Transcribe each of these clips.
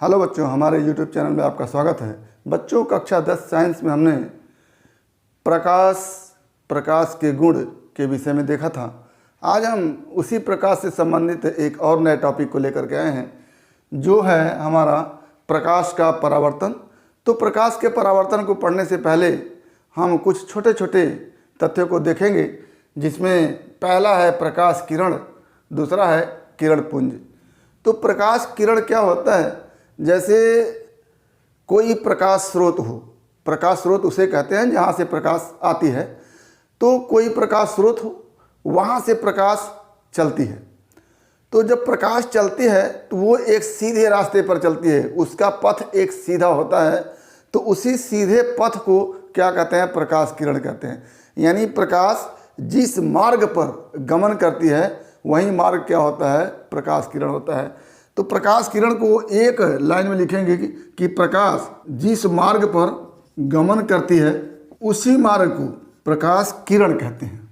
Hello बच्चों, हमारे YouTube channel में आपका स्वागत है। बच्चों, कक्षा 10 साइंस में हमने प्रकाश के गुण के विषय में देखा था। आज हम उसी प्रकाश से संबंधित एक और नए टॉपिक को लेकर के आए हैं, जो है हमारा प्रकाश का परावर्तन। तो प्रकाश के परावर्तन को पढ़ने से पहले हम कुछ छोटे छोटे तथ्यों को देखेंगे, जिसमें पहला है प्रकाश किरण, दूसरा है किरण पुंज। तो प्रकाश किरण क्या होता है? जैसे कोई प्रकाश स्रोत हो, प्रकाश स्रोत उसे कहते हैं जहाँ से प्रकाश आती है। तो कोई प्रकाश स्रोत हो, वहाँ से प्रकाश चलती है। तो जब प्रकाश चलती है तो वो एक सीधे रास्ते पर चलती है, उसका पथ एक सीधा होता है। तो उसी सीधे पथ को क्या कहते हैं? प्रकाश किरण कहते हैं। यानी प्रकाश जिस मार्ग पर गमन करती है वही मार्ग क्या होता है? प्रकाश किरण होता है। तो प्रकाश किरण को एक लाइन में लिखेंगे कि प्रकाश जिस मार्ग पर गमन करती है उसी मार्ग को प्रकाश किरण कहते हैं।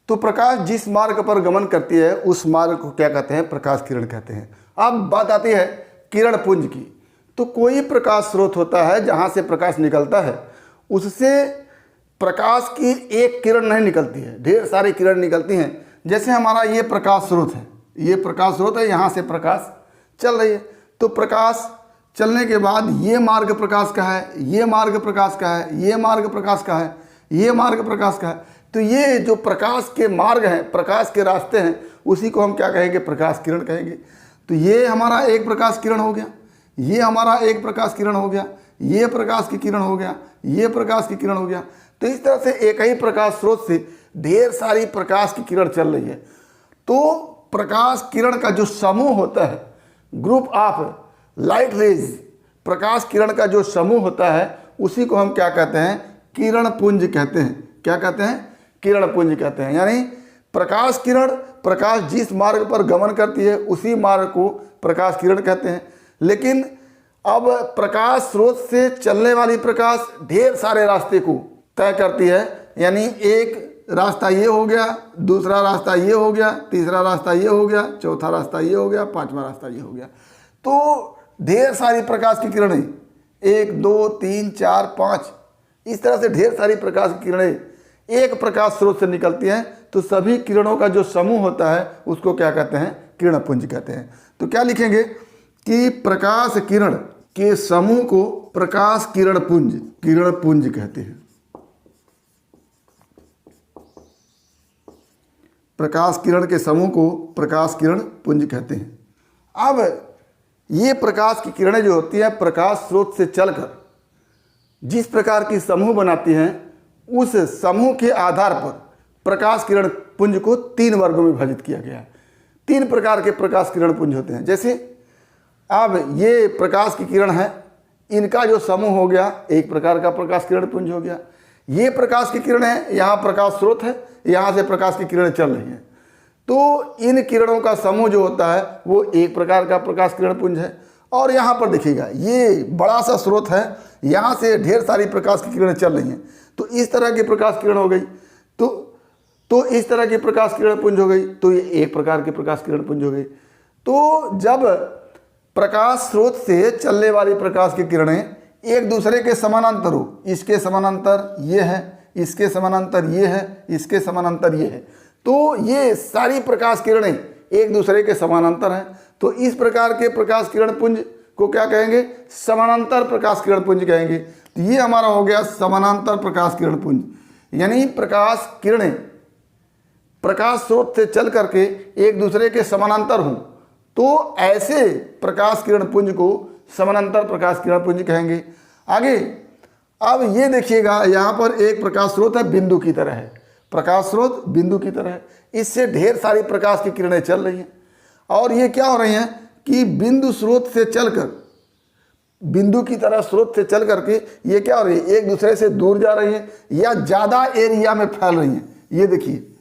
तो प्रकाश जिस मार्ग पर गमन करती है उस मार्ग को क्या कहते हैं? प्रकाश किरण कहते हैं। अब बात आती है किरण पुंज की। तो कोई प्रकाश स्रोत होता है जहाँ से प्रकाश निकलता है, उससे प्रकाश की एक किरण नहीं निकलती है, ढेर सारी किरण निकलती हैं। जैसे हमारा ये प्रकाश स्रोत है, ये प्रकाश स्रोत है, यहाँ से प्रकाश चल रही है। तो प्रकाश चलने के बाद ये मार्ग प्रकाश का है, ये मार्ग प्रकाश का है, ये मार्ग प्रकाश का है, ये मार्ग प्रकाश का है। तो ये जो प्रकाश के मार्ग हैं, प्रकाश के रास्ते हैं, उसी को हम क्या कहेंगे? प्रकाश किरण कहेंगे। तो ये हमारा एक प्रकाश किरण हो गया, ये हमारा एक प्रकाश किरण हो गया, ये प्रकाश की किरण हो गया, ये प्रकाश की किरण हो गया। तो इस तरह से एक ही प्रकाश स्रोत से ढेर सारी प्रकाश की किरण चल रही है। तो प्रकाश किरण का जो समूह होता है, ग्रुप ऑफ लाइट रेज, प्रकाश किरण का जो समूह होता है, उसी को हम क्या कहते हैं? किरण पुंज कहते हैं। क्या कहते हैं? किरण पुंज कहते हैं। यानी प्रकाश किरण, प्रकाश जिस मार्ग पर गमन करती है उसी मार्ग को प्रकाश किरण कहते हैं। लेकिन अब प्रकाश स्रोत से चलने वाली प्रकाश ढेर सारे रास्ते को तय करती है। यानी एक रास्ता ये हो गया, दूसरा रास्ता ये हो गया, तीसरा रास्ता ये हो गया, चौथा रास्ता ये हो गया, पांचवा रास्ता ये हो गया। तो ढेर सारी प्रकाश की किरणें, 1 2 3 4 5, इस तरह से ढेर सारी प्रकाश की किरणें एक प्रकाश स्रोत से निकलती हैं। तो सभी किरणों का जो समूह होता है उसको क्या कहते हैं? किरण पुंज कहते हैं। तो क्या लिखेंगे कि प्रकाश किरण के समूह को प्रकाश किरण पुंज कहते हैं। प्रकाश किरण के समूह को प्रकाश किरण पुंज कहते हैं। अब ये प्रकाश की किरणें जो होती हैं, प्रकाश स्रोत से चलकर जिस प्रकार की समूह बनाती हैं, उस समूह के आधार पर प्रकाश किरण पुंज को 3 वर्गों में विभाजित किया गया है। 3 प्रकार के प्रकाश किरण पुंज होते हैं। जैसे अब ये प्रकाश की किरण है, इनका जो समूह हो गया एक प्रकार का प्रकाश किरण पुंज हो गया। ये प्रकाश की किरण है, यहाँ प्रकाश स्रोत है, यहाँ से प्रकाश की किरणें चल रही हैं। तो इन किरणों का समूह जो होता है वो एक प्रकार का प्रकाश किरण पुंज है। और यहाँ पर देखिएगा, ये बड़ा सा स्रोत है, यहाँ से ढेर सारी प्रकाश की किरणें चल रही हैं। तो इस तरह की प्रकाश किरण हो गई, तो इस तरह की प्रकाश किरण पुंज हो गई। तो ये एक प्रकार की प्रकाश किरण पुंज हो गई। तो जब प्रकाश स्रोत से चलने वाली प्रकाश की किरणें एक दूसरे के समानांतर हो, इसके समानांतर ये है, इसके समानांतर ये है, इसके समानांतर ये है, तो ये सारी प्रकाश किरणें एक दूसरे के समानांतर हैं। तो इस प्रकार के प्रकाश किरण पुंज को क्या कहेंगे? समानांतर प्रकाश किरण पुंज कहेंगे। तो ये हमारा हो गया समानांतर प्रकाश किरण पुंज। यानी प्रकाश किरणें प्रकाश स्रोत से चल करके एक दूसरे के समानांतर हों, तो ऐसे प्रकाश किरण पुंज को समानांतर प्रकाश किरण पुंज कहेंगे। आगे अब ये देखिएगा, यहाँ पर एक प्रकाश स्रोत है, बिंदु की तरह है। प्रकाश स्रोत बिंदु की तरह है, इससे ढेर सारी प्रकाश की किरणें चल रही हैं। और ये क्या हो रही हैं कि बिंदु स्रोत से चलकर, बिंदु की तरह स्रोत से चल करके ये क्या हो रही है? एक दूसरे से दूर जा रही हैं या ज़्यादा एरिया में फैल रही हैं। ये देखिए,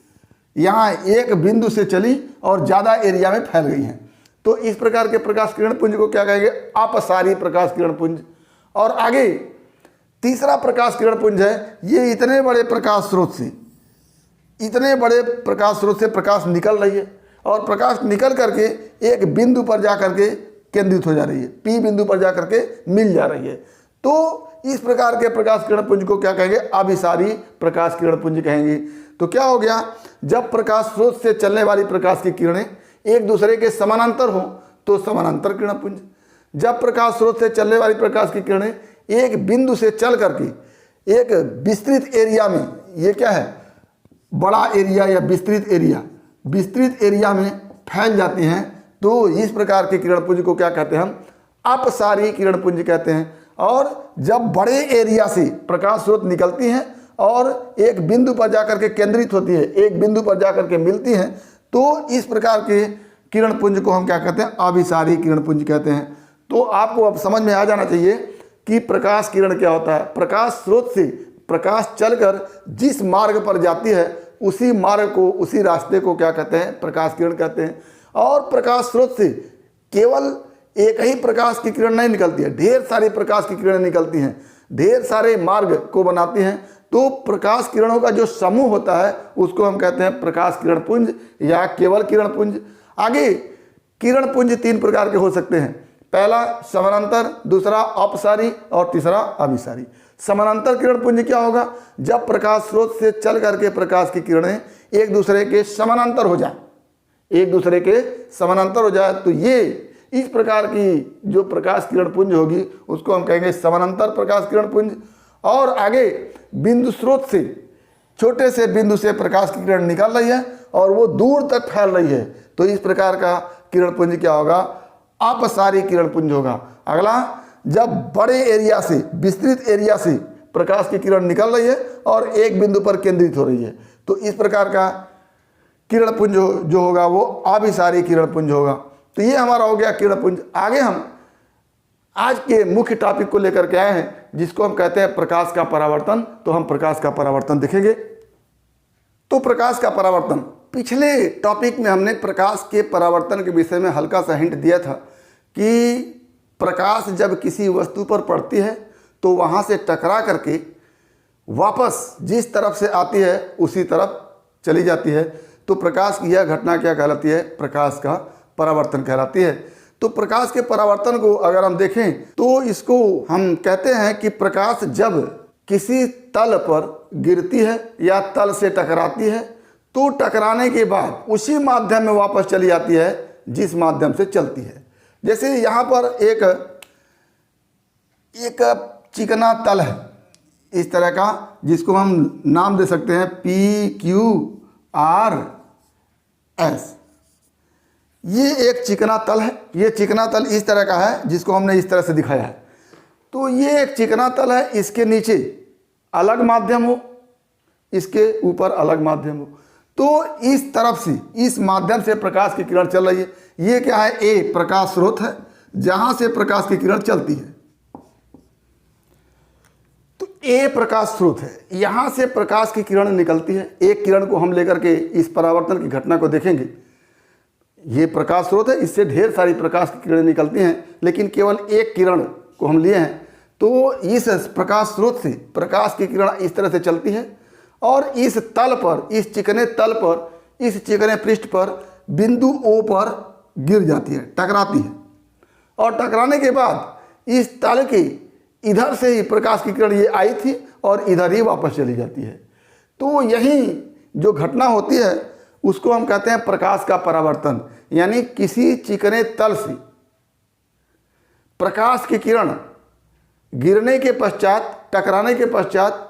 यहाँ एक बिंदु से चली और ज़्यादा एरिया में फैल गई हैं। तो इस प्रकार के प्रकाश किरण पुंज को क्या कहेंगे? अपसारी प्रकाश किरण पुंज। और आगे तीसरा प्रकाश किरण पुंज है, ये इतने बड़े प्रकाश स्रोत से प्रकाश निकल रही है और प्रकाश निकल करके एक बिंदु पर जा करके केंद्रित हो जा रही है, पी बिंदु पर जाकर के मिल जा रही है। तो इस प्रकार के प्रकाश किरण पुंज को क्या कहेंगे? अभिसारी प्रकाश किरण पुंज कहेंगे। तो क्या हो गया? जब प्रकाश स्रोत से चलने वाली प्रकाश की किरणें एक दूसरे के समानांतर हो तो समानांतर किरण पुंज। जब प्रकाश स्रोत से चलने वाली प्रकाश की किरणें एक बिंदु से चल करके एक विस्तृत एरिया में, ये क्या है? बड़ा एरिया या विस्तृत एरिया में फैल जाती हैं, तो इस प्रकार के किरण पुंज को क्या कहते हैं? हम अपसारी किरण पुंज कहते हैं। और जब बड़े एरिया से प्रकाश स्रोत निकलती हैं और एक बिंदु पर जाकर के केंद्रित होती है, एक बिंदु पर जाकर के मिलती हैं, तो इस प्रकार के किरण पुंज को हम क्या कहते हैं? अभिसारी किरण पुंज कहते हैं। तो आपको अब समझ में आ जाना चाहिए कि प्रकाश किरण क्या होता है। प्रकाश स्रोत से प्रकाश चलकर जिस मार्ग पर जाती है उसी मार्ग को, उसी रास्ते को क्या कहते हैं? प्रकाश किरण कहते हैं। और प्रकाश स्रोत से केवल एक ही प्रकाश की किरण नहीं निकलती है, ढेर सारी प्रकाश की किरणें निकलती हैं, ढेर सारे मार्ग को बनाती हैं। तो प्रकाश किरणों का जो समूह होता है उसको हम कहते हैं प्रकाश किरण पुंज या केवल किरण पुंज। आगे किरण पुंज 3 प्रकार के हो सकते हैं। पहला समानांतर, दूसरा अपसारी और तीसरा अभिसारी। समानांतर किरण पुंज क्या होगा? जब प्रकाश स्रोत से चल करके प्रकाश की किरणें एक दूसरे के समानांतर हो जाए, एक दूसरे के समानांतर हो जाए, तो ये इस प्रकार की जो प्रकाश किरण पुंज होगी उसको हम कहेंगे समानांतर प्रकाश किरण पुंज। और आगे बिंदु स्रोत से, छोटे से बिंदु से प्रकाश की किरण निकल रही है और वो दूर तक फैल रही है, तो इस प्रकार का किरण पुंज क्या होगा? अपसारी किरण पुंज होगा। अगला, जब बड़े एरिया से, विस्तृत एरिया से प्रकाश की किरण निकल रही है और एक बिंदु पर केंद्रित हो रही है, तो इस प्रकार का किरण पुंज जो होगा वो अभिसारी किरण पुंज होगा। तो ये हमारा हो गया किरण पुंज। आगे हम आज के मुख्य टॉपिक को लेकर के आए हैं जिसको हम कहते हैं प्रकाश का परावर्तन। तो हम प्रकाश का परावर्तन देखेंगे। तो प्रकाश का परावर्तन, पिछले टॉपिक में हमने प्रकाश के परावर्तन के विषय में हल्का सा हिंट दिया था कि प्रकाश जब किसी वस्तु पर पड़ती है तो वहाँ से टकरा करके वापस जिस तरफ से आती है उसी तरफ चली जाती है। तो प्रकाश की यह घटना क्या कहलाती है? प्रकाश का परावर्तन कहलाती है। तो प्रकाश के परावर्तन को अगर हम देखें तो इसको हम कहते हैं कि प्रकाश जब किसी तल पर गिरती है या तल से टकराती है तो टकराने के बाद उसी माध्यम में वापस चली जाती है जिस माध्यम से चलती है। जैसे यहाँ पर एक चिकना तल है इस तरह का, जिसको हम नाम दे सकते हैं PQRS। ये एक चिकना तल है। ये चिकना तल इस तरह का है जिसको हमने इस तरह से दिखाया है। तो ये एक चिकना तल है, इसके नीचे अलग माध्यम हो, इसके ऊपर अलग माध्यम हो। तो इस तरफ से, इस माध्यम से प्रकाश की किरण चल रही है। ये क्या है? ए प्रकाश स्रोत है जहां से प्रकाश की किरण चलती है। तो ए प्रकाश स्रोत है, यहां से प्रकाश की किरण निकलती है। एक किरण को हम लेकर के इस परावर्तन की घटना को देखेंगे। ये प्रकाश स्रोत है, इससे ढेर सारी प्रकाश की किरणें निकलती हैं, लेकिन केवल एक किरण को हम लिए हैं। तो इस प्रकाश स्रोत से प्रकाश की किरण इस तरह से चलती है और इस तल पर, इस चिकने तल पर, इस चिकने पृष्ठ पर बिंदु O पर गिर जाती है, टकराती है। और टकराने के बाद इस तल के इधर से ही प्रकाश की किरण ये आई थी और इधर ही वापस चली जाती है। तो यही जो घटना होती है उसको हम कहते हैं प्रकाश का परावर्तन। यानी किसी चिकने तल से प्रकाश की किरण गिरने के पश्चात, टकराने के पश्चात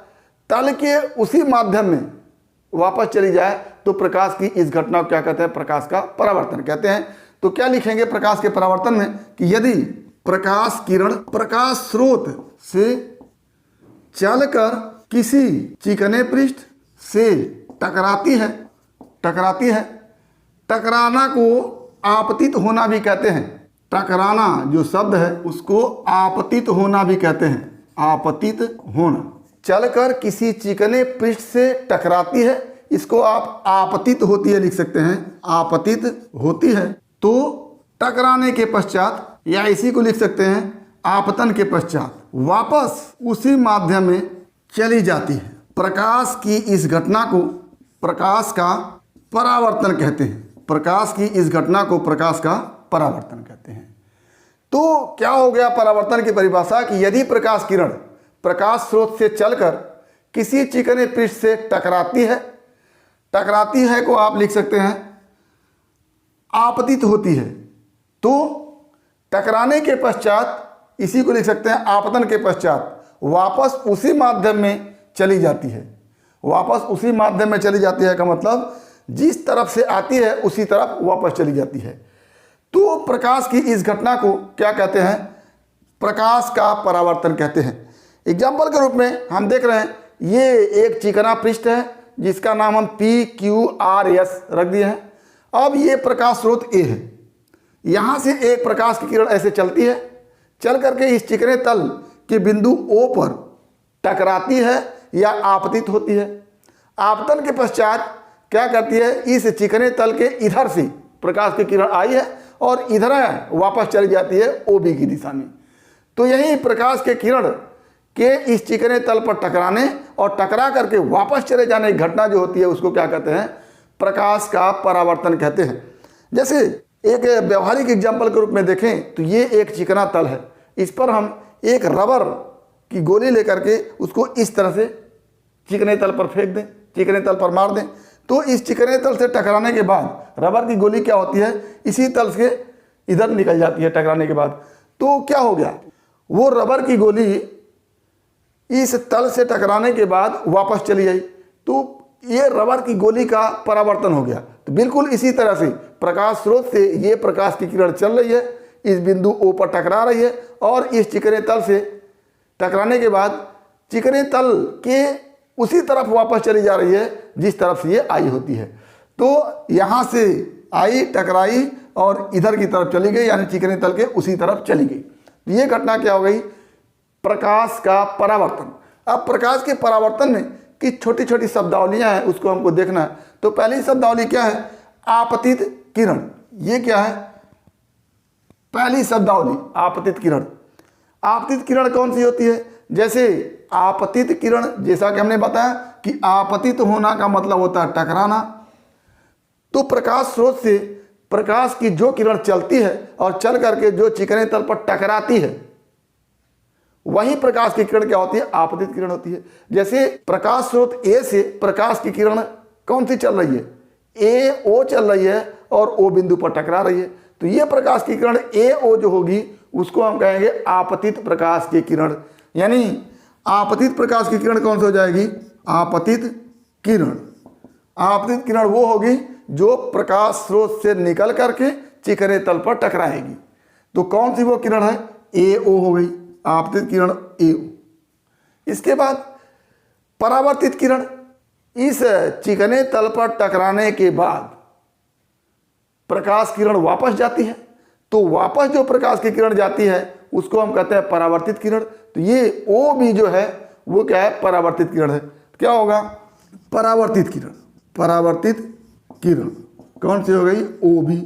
तल के उसी माध्यम में वापस चली जाए तो प्रकाश की इस घटना को क्या कहते हैं? प्रकाश का परावर्तन कहते हैं। तो क्या लिखेंगे प्रकाश के परावर्तन में कि यदि प्रकाश किरण प्रकाश स्रोत से चलकर किसी चिकने पृष्ठ से टकराती है, टकराना को आपतित होना भी कहते हैं। टकराना जो शब्द है उसको आपतित होना भी कहते हैं, आपतित होना। चलकर किसी चिकने पृष्ठ से टकराती है, इसको आप आपतित होती है लिख सकते हैं, आपतित होती है। तो टकराने के पश्चात, या इसी को लिख सकते हैं आपतन के पश्चात, वापस उसी माध्यम में चली जाती है। प्रकाश की इस घटना को प्रकाश का परावर्तन कहते हैं। प्रकाश की इस घटना को प्रकाश का परावर्तन कहते हैं। तो क्या हो गया परावर्तन की परिभाषा कि यदि प्रकाश किरण प्रकाश स्रोत से चलकर किसी चिकने पृष्ठ से टकराती है को आप लिख सकते हैं आपतित होती है, तो टकराने के पश्चात इसी को लिख सकते हैं आपतन के पश्चात वापस उसी माध्यम में चली जाती है। वापस उसी माध्यम में चली जाती है का मतलब जिस तरफ से आती है उसी तरफ वापस चली जाती है। तो प्रकाश की इस घटना को क्या कहते हैं? प्रकाश का परावर्तन कहते हैं। एग्जाम्पल के रूप में हम देख रहे हैं, ये एक चिकना पृष्ठ है जिसका नाम हम PQRS रख दिए हैं। अब ये प्रकाश स्रोत A है, यहाँ से एक प्रकाश की किरण ऐसे चलती है, चल करके इस चिकने तल के बिंदु O पर टकराती है या आपतित होती है। आपतन के पश्चात क्या करती है? इस चिकने तल के इधर से प्रकाश की किरण आई है और इधर वापस चली जाती है OB की दिशा में। तो यही प्रकाश के किरण के इस चिकने तल पर टकराने और टकरा करके वापस चले जाने की घटना जो होती है उसको क्या कहते हैं? प्रकाश का परावर्तन कहते हैं। जैसे एक व्यवहारिक एग्जाम्पल के रूप में देखें तो ये एक चिकना तल है, इस पर हम एक रबर की गोली लेकर के उसको इस तरह से चिकने तल पर फेंक दें, चिकने तल पर मार दें, तो इस चिकने तल से टकराने के बाद रबर की गोली क्या होती है? इसी तल से इधर निकल जाती है टकराने के बाद। तो क्या हो गया? वो रबर की गोली इस तल से टकराने के बाद वापस चली आई, तो ये रबर की गोली का परावर्तन हो गया। तो बिल्कुल इसी तरह से प्रकाश स्रोत से ये प्रकाश की किरण चल रही है, इस बिंदु O पर टकरा रही है और इस चिकने तल से टकराने के बाद चिकने तल के उसी तरफ वापस चली जा रही है जिस तरफ से ये आई होती है। तो यहाँ से आई, टकराई और इधर की तरफ चली गई, यानी चिकने तल के उसी तरफ चली गई। तो ये घटना क्या हो गई? प्रकाश का परावर्तन। अब प्रकाश के परावर्तन में कि छोटी छोटी शब्दावलियाँ हैं उसको हमको देखना है। तो पहली शब्दावली क्या है? आपतित किरण। ये क्या है? पहली शब्दावली आपतित किरण। आपतित किरण कौन सी होती है? जैसे आपतित किरण, जैसा कि हमने बताया कि आपतित होना का मतलब होता है टकराना। तो प्रकाश स्रोत से प्रकाश की जो किरण चलती है और चल करके जो चिकने तल पर टकराती है वही प्रकाश की किरण क्या होती है? आपतित किरण होती है। जैसे प्रकाश स्रोत A से प्रकाश की किरण कौन सी चल रही है? AO चल रही है और O बिंदु पर टकरा रही है। तो ये प्रकाश की किरण AO जो होगी उसको हम कहेंगे आपतित प्रकाश की किरण। यानी आपतित प्रकाश की किरण कौन सी हो जाएगी? आपतित किरण। आपतित किरण वो होगी जो प्रकाश स्रोत से निकल करके चिकने तल पर टकराएगी। तो कौन सी वो किरण है? AO हो गई, आपतित किरण AO। इसके बाद परावर्तित किरण, इस चिकने तल पर टकराने के बाद प्रकाश किरण वापस जाती है, तो वापस जो प्रकाश की किरण जाती है उसको हम कहते हैं परावर्तित किरण। तो ये OB जो है वो क्या है? परावर्तित किरण है। क्या होगा? परावर्तित किरण। परावर्तित किरण कौन सी हो गई? OB।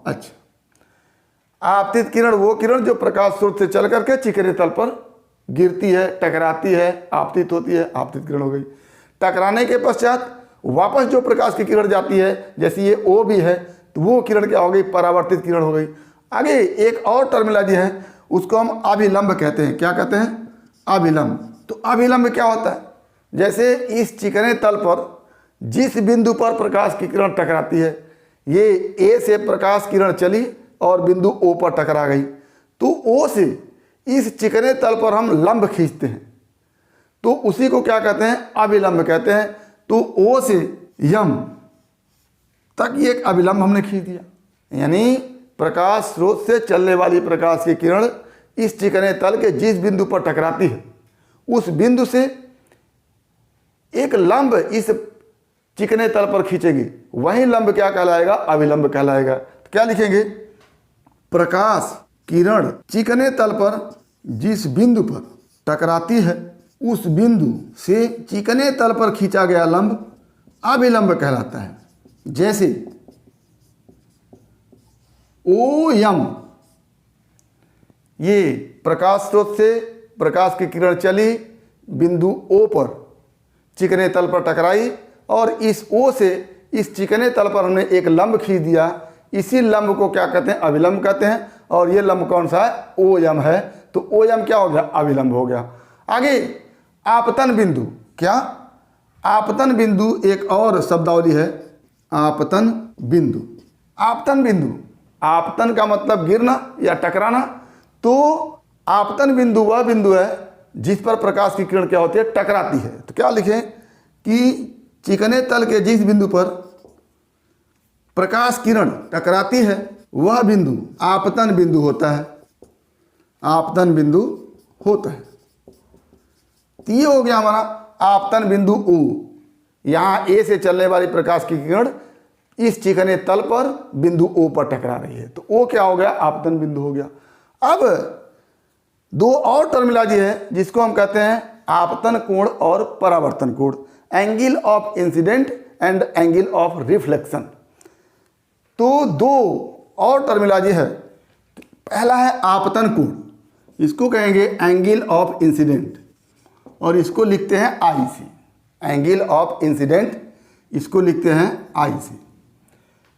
अच्छा, आपतित किरण वो किरण जो प्रकाश स्रोत से चल करके चिकने तल पर गिरती है, टकराती है, आपतित होती है, आपतित किरण हो गई। टकराने के पश्चात वापस जो प्रकाश की किरण जाती है, जैसे ये OB है, तो वो किरण क्या हो गई? परावर्तित किरण हो गई। आगे एक और टर्मिनोलॉजी है, उसको हम अभिलंब कहते हैं। क्या कहते हैं? अभिलंब। तो अभिलंब क्या होता है? जैसे इस चिकने तल पर जिस बिंदु पर प्रकाश की किरण टकराती है, ये A से प्रकाश किरण चली और बिंदु O पर टकरा गई, तो O से इस चिकने तल पर हम लंब खींचते हैं, तो उसी को क्या कहते हैं? अभिलंब कहते हैं। तो O से यम तक ये एक अभिलंब हमने खींच दिया, यानी प्रकाश स्रोत से चलने वाली प्रकाश की किरण इस चिकने तल के जिस बिंदु पर टकराती है उस बिंदु से एक लंब इस चिकने तल पर खींचेगी, वही लंब क्या कहलाएगा? अभिलंब कहलाएगा। तो क्या लिखेंगे? प्रकाश किरण चिकने तल पर जिस बिंदु पर टकराती है उस बिंदु से चिकने तल पर खींचा गया लंब अभिलंब कहलाता है। जैसे OM, ये प्रकाश स्रोत से प्रकाश की किरण चली, बिंदु O पर चिकने तल पर टकराई और इस O से इस चिकने तल पर हमने एक लंब खींच दिया, इसी लंब को क्या कहते हैं? अभिलंब कहते हैं। और ये लंब कौन सा है, ओ एम है। तो ओ एम क्या हो गया, अविलंब हो गया। आगे आपतन बिंदु, क्या आपतन बिंदु एक और शब्दावली है, आपतन बिंदु। आपतन बिंदु, आपतन का मतलब गिरना या टकराना। तो आपतन बिंदु वह बिंदु है जिस पर प्रकाश की किरण क्या होती है, टकराती है। तो क्या लिखें कि चिकने तल के जिस बिंदु पर प्रकाश किरण टकराती है वह बिंदु आपतन बिंदु होता है, आपतन बिंदु होता है। तो ये हो गया हमारा आपतन बिंदु ओ। यहाँ ए से चलने वाली प्रकाश की किरण इस चिकने तल पर बिंदु ओ पर टकरा रही है, तो ओ क्या हो गया, आपतन बिंदु हो गया। अब दो और टर्मिनोलॉजी है जिसको हम कहते हैं आपतन कोण और परावर्तन कोण, angle of incident and angle of reflection. तो दो और टर्मिनोलॉजी है। पहला है आपतन कोण, इसको कहेंगे एंगल ऑफ इंसिडेंट और इसको लिखते हैं आई सी, एंगल ऑफ इंसिडेंट इसको लिखते हैं आई सी।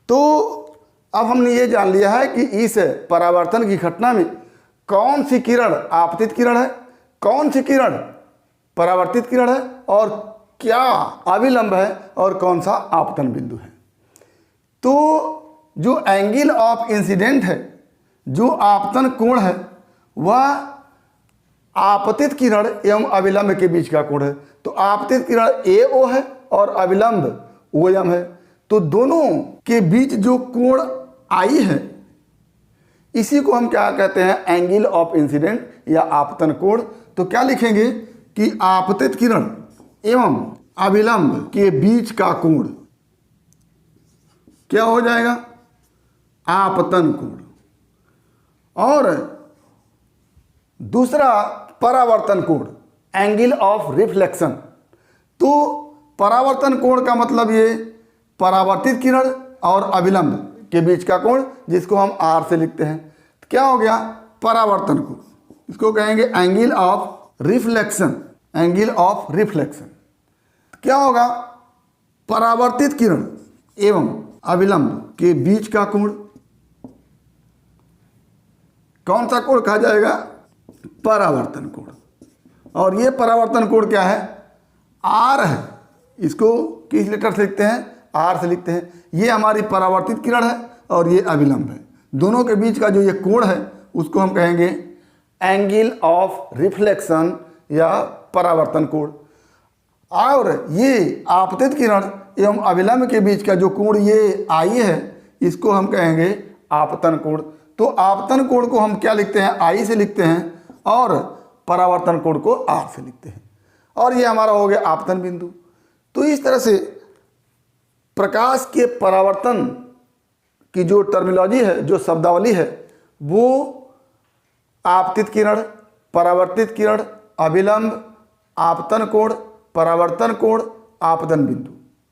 तो अब हमने ये जान लिया है कि इस परावर्तन की घटना में कौन सी किरण आपतित किरण है, कौन सी किरण परावर्तित किरण है, और क्या अविलंब है और कौन सा आपतन बिंदु है। तो जो एंगल ऑफ इंसिडेंट है, जो आपतन कोण है, वह आपतित किरण एवं अविलंब के बीच का कोण है। तो आपतित किरण ए ओ है और अविलंब ओ एम है। तो दोनों के बीच जो कोण आई है इसी को हम क्या कहते हैं, एंगल ऑफ इंसिडेंट या आपतन कोण। तो क्या लिखेंगे कि आपतित किरण एवं अविलंब के बीच का कोण क्या हो जाएगा, आपतन कोण। और दूसरा परावर्तन कोण, एंगल ऑफ रिफ्लेक्शन। तो परावर्तन कोण का मतलब ये परावर्तित किरण और अविलंब के बीच का कोण, जिसको हम आर से लिखते हैं। तो क्या हो गया, परावर्तन कोण, इसको कहेंगे angle of reflection, angle of reflection. क्या होगा, परावर्तित किरण एवं अविलंब के बीच का कोण कौन सा कोण कहा जाएगा, परावर्तन कोण। और ये परावर्तन कोण क्या है, आर है। इसको किस लेटर से लिखते हैं, आर से लिखते हैं। ये हमारी परावर्तित किरण है और ये अविलंब है। दोनों के बीच का जो ये कोण है उसको हम कहेंगे एंगल ऑफ रिफ्लेक्शन या परावर्तन कोण। और ये आपतित किरण एवं अविलंब के बीच का जो कोण ये आई है इसको हम कहेंगे आपतन कोण। तो आपतन कोण को हम क्या लिखते हैं, आई से लिखते हैं, और परावर्तन कोण को आर से लिखते हैं। और ये हमारा हो गया आपतन बिंदु। तो इस तरह से प्रकाश के परावर्तन की जो टर्मिनोलॉजी है, जो शब्दावली है, वो आपतित किरण, परावर्तित किरण, अविलंब, आपतन कोण, परावर्तन कोण, आपतन बिंदु,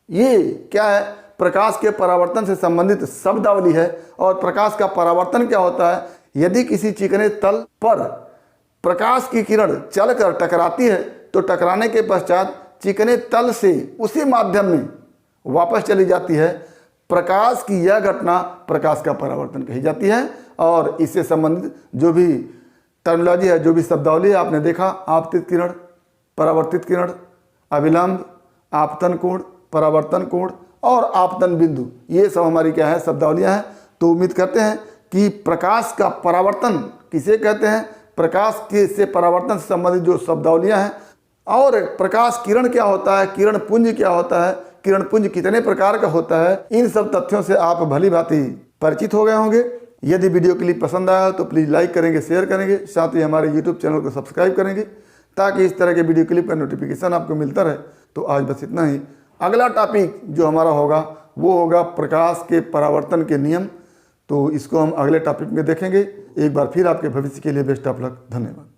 ये क्या है, प्रकाश के परावर्तन से संबंधित शब्दावली है। और प्रकाश का परावर्तन क्या होता है, यदि किसी चिकने तल पर प्रकाश की किरण चलकर टकराती है तो टकराने के पश्चात चिकने तल से उसी माध्यम में वापस चली जाती है। प्रकाश की यह घटना प्रकाश का परावर्तन कही जाती है। और इससे संबंधित जो भी टर्मिनोलॉजी है, जो भी शब्दावली है, आपने देखा, आपतित किरण, परावर्तित किरण, अविलंब, आपतन कोण, परावर्तन कोण और आपतन बिंदु, ये सब हमारी क्या है, शब्दावलियाँ हैं। तो उम्मीद करते हैं कि प्रकाश का परावर्तन किसे कहते हैं, प्रकाश के से परावर्तन से संबंधित जो शब्दावलियाँ हैं, और प्रकाश किरण क्या होता है, किरण पुंज क्या होता है, किरण पुंज कितने प्रकार का होता है, इन सब तथ्यों से आप भली भांति परिचित हो गए होंगे। यदि वीडियो क्लिप पसंद आया तो प्लीज़ लाइक करेंगे, शेयर करेंगे, साथ ही हमारे यूट्यूब चैनल को सब्सक्राइब करेंगे ताकि इस तरह के वीडियो क्लिप का नोटिफिकेशन आपको मिलता रहे। तो आज बस इतना ही। अगला टॉपिक जो हमारा होगा वो होगा प्रकाश के परावर्तन के नियम। तो इसको हम अगले टॉपिक में देखेंगे। एक बार फिर आपके भविष्य के लिए बेस्ट ऑफ लक। धन्यवाद।